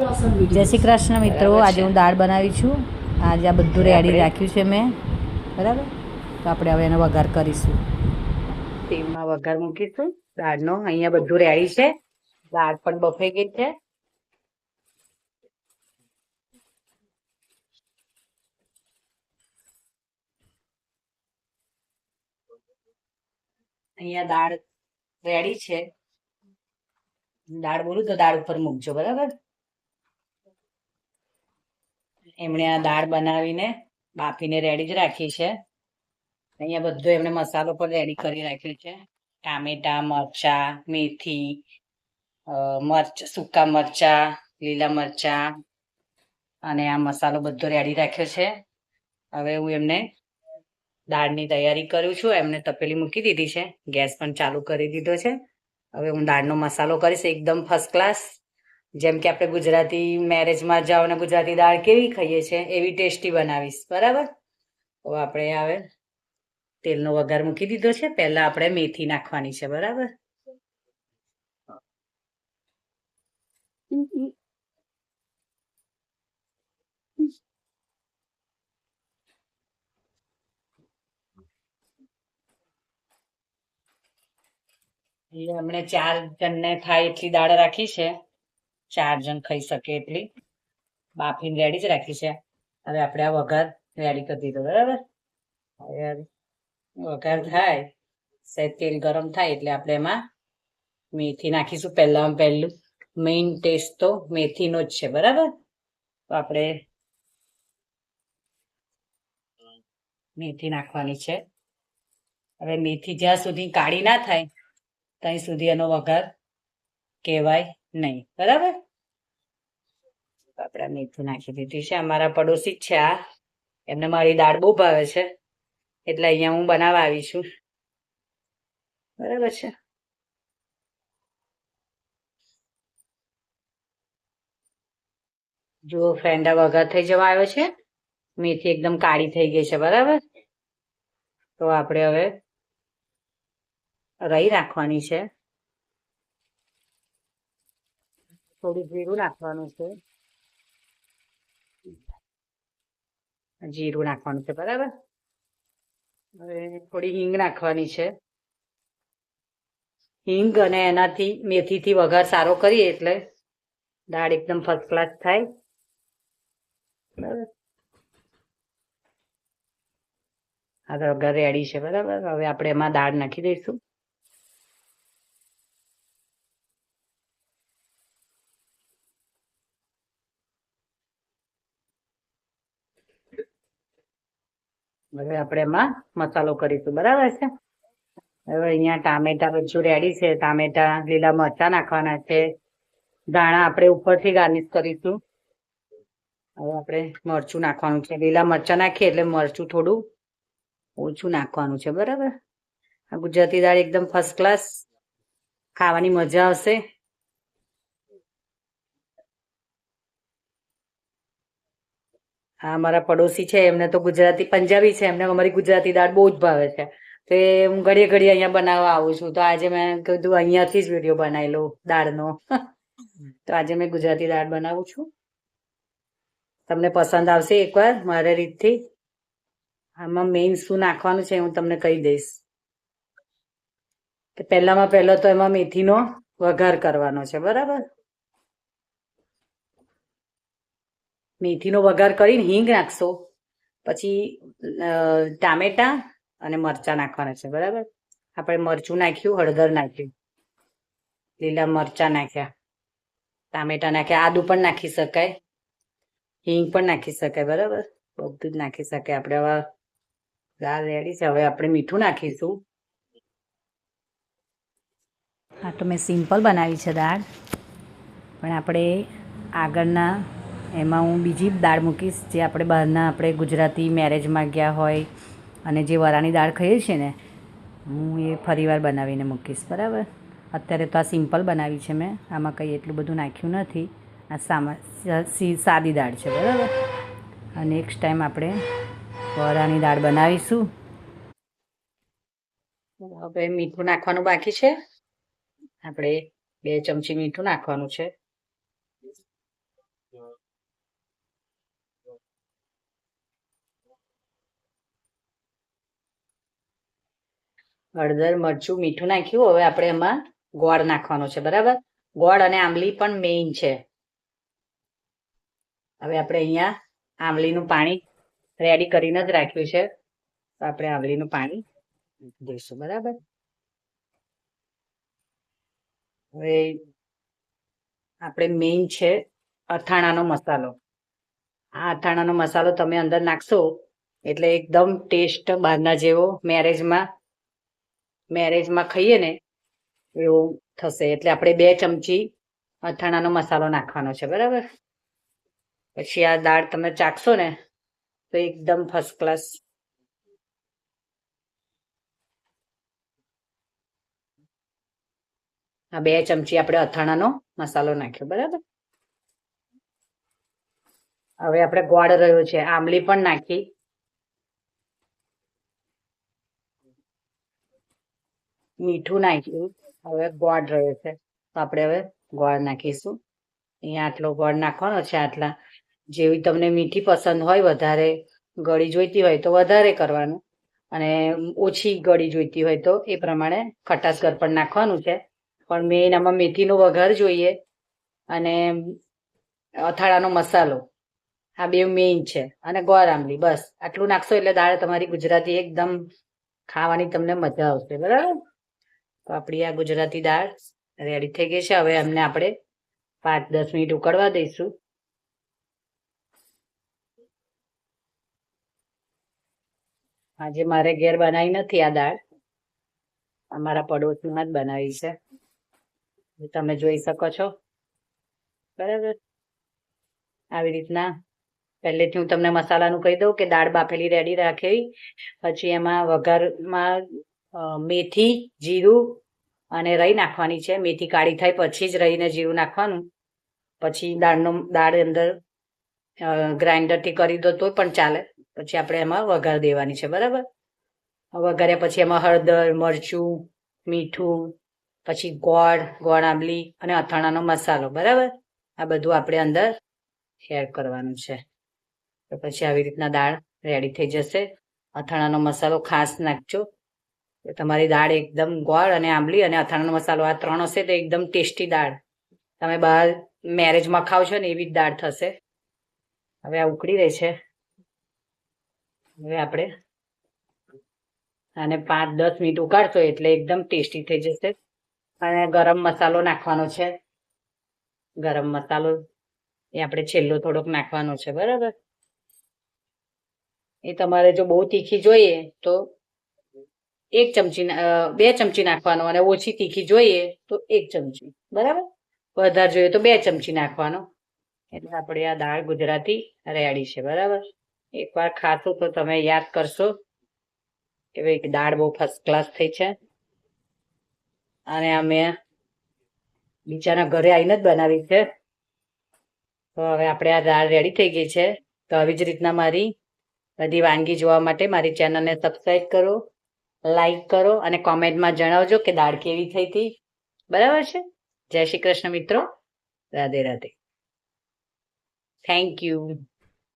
જય શ્રી કૃષ્ણ મિત્રો, આજે હું દાળ બનાવી છું. આજે આ બધું રેડી રાખ્યું છે મેં, બરાબર. તો આપણે હવે એનો વઘાર કરીશું. તેલમાં વઘાર મૂકીશું દાળનો. અહીંયા બધું રેડી છે. દાળ પણ બફાઈ ગઈ છે. અહીંયા દાળ રેડી છે. દાળ બોલું તો દાળ ઉપર મૂકજો, બરાબર. એમણે આ દાળ બનાવીને બાફીને રેડી જ રાખી છે. અહીંયા બધો એમણે મસાલો પણ રેડી કરી રાખ્યો છે. ટામેટા, મરચા, મેથી, સૂકા મરચા, લીલા મરચા અને આ મસાલો બધો રેડી રાખ્યો છે. હવે હું એમને દાળની તૈયારી કરું છું. એમને તપેલી મૂકી દીધી છે. ગેસ પણ ચાલુ કરી દીધો છે. હવે હું દાળનો મસાલો કરીશ એકદમ ફર્સ્ટ ક્લાસ. જેમ કે આપણે ગુજરાતી મેરેજમાં જાઓ ને ગુજરાતી દાળ કેવી ખાઈએ છીએ એવી ટેસ્ટી બનાવીશ, બરાબર. તો આપણે હવે તેલનો વઘાર મૂકી દીધો છે. પહેલા આપણે મેથી નાખવાની છે, બરાબર. હમણે 4 જણને થાય એટલી દાળ રાખી છે. 4 જણ ખાઈ શકે એટલી બાફીને રેડી જ રાખી છે. હવે આપણે આ વઘાર રેડી કરી દીધો, બરાબર. હવે વઘાર થાય, સહેજ તેલ ગરમ થાય એટલે આપણે એમાં મેથી નાખીશું. પહેલું મેઇન ટેસ્ટ તો મેથીનો જ છે, બરાબર. તો આપણે મેથી નાખવાની છે. હવે મેથી જ્યાં સુધી કાળી ના થાય ત્યાં સુધી એનો વઘાર કહેવાય નહીં, બરાબર. આપણે મેથી નાખી દીધી છે. અમારા પડોશી જ છે આ, એમને મારી દાળ બહુ ભાવે છે એટલે અહીંયા હું બનાવવા આવી છું, બરાબર છે. જો ફ્રેન્ડા વઘાર થઈ જવા આવ્યો છે. મેથી એકદમ કાળી થઈ ગઈ છે, બરાબર. તો આપણે હવે રાઈ નાખવાની છે. થોડું જીરું નાખવાનું છે. જીરું નાખવાનું છે, બરાબર. હવે થોડી હિંગ નાખવાની છે. હિંગ અને એનાથી મેથીથી વઘાર સારો કરીએ એટલે દાળ એકદમ ફર્સ્ટ ક્લાસ થાય, બરાબર. આ વઘાર રેડી છે, બરાબર. હવે આપણે એમાં દાળ નાખી દઈશું. હવે આપણે એમાં મસાલો કરીશું, બરાબર છે. હવે અહીંયા ટામેટા બધું રેડી છે. ટામેટા, લીલા મરચા નાખવાના છે. ધાણા આપણે ઉપરથી ગાર્નિશ કરીશું. હવે આપણે મરચું નાખવાનું છે. લીલા મરચા નાખીએ એટલે મરચું થોડું ઓછું નાખવાનું છે, બરાબર. આ ગુજરાતી દાળ એકદમ ફર્સ્ટ ક્લાસ, ખાવાની મજા આવશે. હા, અમારા પડોશી છે એમને તો ગુજરાતી પંજાબી છે, એમને અમારી ગુજરાતી દાળ બહુ જ ભાવે છે. તો હું ઘડીએ ઘડીએ અહીંયા બનાવવા આવું છું. તો આજે મેં કીધું અહીંયાથી જ વિડીયો બનાવી લઉં દાળનો. તો આજે મેં ગુજરાતી દાળ બનાવું છું. તમને પસંદ આવશે એકવાર મારા રીતથી. આમાં મેઇન શું નાખવાનું છે હું તમને કહી દઈશ. કે પહેલામાં પહેલો તો એમાં મેથીનો વઘાર કરવાનો છે, બરાબર. મેથીનો વઘાર કરીને હિંગ નાખશો, પછી ટામેટા અને મરચા નાખવાના છે, બરાબર. આપણે મરચું નાખ્યું, હળદર નાખ્યું, લીલા મરચા નાખ્યા, ટામેટા નાખ્યા, આદુ પણ નાખી શકાય, હિંગ પણ નાખી શકાય, બરાબર. બધું જ નાખી શકાય. આપણે હવે દાળ રેડી છે. હવે આપણે મીઠું નાખીશું. આ તો મેં સિમ્પલ બનાવી છે દાળ, પણ આપણે આગળના એમાં હું બીજી દાળ મૂકીશ જે આપણે બહારના આપણે ગુજરાતી મેરેજમાં ગયા હોય અને જે વરાની દાળ ખાઈએ છીએ ને, હું એ ફરીવાર બનાવીને મૂકીશ, બરાબર. અત્યારે તો આ સિમ્પલ બનાવી છે મેં, આમાં કંઈ એટલું બધું નાખ્યું નથી. આ સાદી દાળ છે, બરાબર. અને નેક્સ્ટ ટાઈમ આપણે વરાની દાળ બનાવીશું. હવે મીઠું નાખવાનું બાકી છે. આપણે 2 ચમચી મીઠું નાખવાનું છે. હળદર, મરચું, મીઠું નાખ્યું. હવે આપણે એમાં ગોળ નાખવાનો છે, બરાબર. ગોળ અને આંબલી પણ મેઇન છે. હવે આપણે અહીંયા આંબલીનું પાણી રેડી કરીને જ રાખ્યું છે, તો આપણે આંબલીનું પાણી દઈશું, બરાબર. હવે આપણે મેઇન છે અથાણાનો મસાલો. આ અથાણાનો મસાલો તમે અંદર નાખશો એટલે એકદમ ટેસ્ટ બહારના જેવો મેરેજમાં ખાઈએ ને એવું થશે. એટલે આપણે 2 ચમચી અથાણાનો મસાલો નાખવાનો છે, બરાબર. પછી આ દાળ તમે ચાખશો ને તો એકદમ ફર્સ્ટ ક્લાસ. આ 2 ચમચી આપણે અથાણાનો મસાલો નાખ્યો, બરાબર. હવે આપણે ગોળ રહ્યો છે, આંબલી પણ નાખી, મીઠું નાખ્યું. હવે ગોળ રહ્યો છે, તો આપણે હવે ગોળ નાખીશું. અહીંયા આટલો ગોળ નાખવાનો છે, આટલા. જેવી તમને મીઠી પસંદ હોય, વધારે ગળી જોઈતી હોય તો વધારે કરવાનું, અને ઓછી ગળી જોઈતી હોય તો એ પ્રમાણે ખટાશગર પણ નાખવાનું છે. પણ મેઇન આમાં મેથીનો વઘાર જોઈએ અને અથાણાનો મસાલો, આ 2 મેઇન છે, અને ગોળ આંબલી. બસ આટલું નાખશો એટલે દાળ તમારી ગુજરાતી એકદમ ખાવાની તમને મજા આવશે, બરાબર. તો આપણી આ ગુજરાતી દાળ રેડી થઈ ગઈ છે. હવે એમને આપણે 5-10 મિનિટ ઉકળવા દઈશું. આજે મારે ઘેર બનાવી નથી આ દાળ, અમારા પડોશીમાં જ બનાવી છે, તમે જોઈ શકો છો, બરાબર. આવી રીતના પહેલેથી હું તમને મસાલાનું કહી દઉં કે દાળ બાફેલી રેડી રાખી, પછી એમાં વઘારમાં મેથી, જીરું અને રાઈ નાખવાની છે. મેથી કાળી થાય પછી જ રાઈને જીરું નાખવાનું. પછી દાળ અંદર ગ્રાઇન્ડરથી કરી દો તો પણ ચાલે. પછી આપણે એમાં વઘાર દેવાની છે, બરાબર. વઘાર્યા પછી એમાં હળદર, મરચું, મીઠું, પછી ગોળ આંબલી અને અથાણાનો મસાલો, બરાબર. આ બધું આપણે અંદર એડ કરવાનું છે. તો પછી આવી રીતના દાળ રેડી થઈ જશે. અથાણાનો મસાલો ખાસ નાખજો. તમારી દાળ એકદમ ગોળ અને આંબલી અને અથાણાનો મસાલો આ 3 હશે તો એકદમ ટેસ્ટી દાળ તમે બહાર મેરેજમાં ખાવ છો ને એવી જ દાળ થશે. હવે આ ઉકળી રહી છે. હવે આપણે આને 5-10 મિનિટ ઉકાળશો એટલે એકદમ ટેસ્ટી થઈ જશે. અને ગરમ મસાલો નાખવાનો છે. ગરમ મસાલો એ આપણે છેલ્લો થોડોક નાખવાનો છે, બરાબર. એ તમારે જો બહુ તીખી જોઈએ તો 1 ચમચી 2 ચમચી નાખવાનો, અને ઓછી તીખી જોઈએ તો 1 ચમચી, બરાબર. વધારે જોઈએ તો 2 ચમચી નાખવાનો. એટલે આપણે આ દાળ ગુજરાતી રેડી છે, બરાબર. એકવાર ખાશો તો તમે યાદ કરશો કે ભાઈ દાળ બહુ ફર્સ્ટ ક્લાસ થઈ છે. અને અમે બીજાના ઘરે આવીને જ બનાવી છે. તો હવે આપણે આ દાળ રેડી થઈ ગઈ છે. તો આવી જ રીતના મારી બધી વાનગી જોવા માટે મારી ચેનલને સબસ્ક્રાઈબ કરો, લાઈક કરો અને કોમેન્ટમાં જણાવજો કે દાળ કેવી થઈ હતી, બરાબર છે. જય શ્રી કૃષ્ણ મિત્રો. રાધે રાધે. Thank you.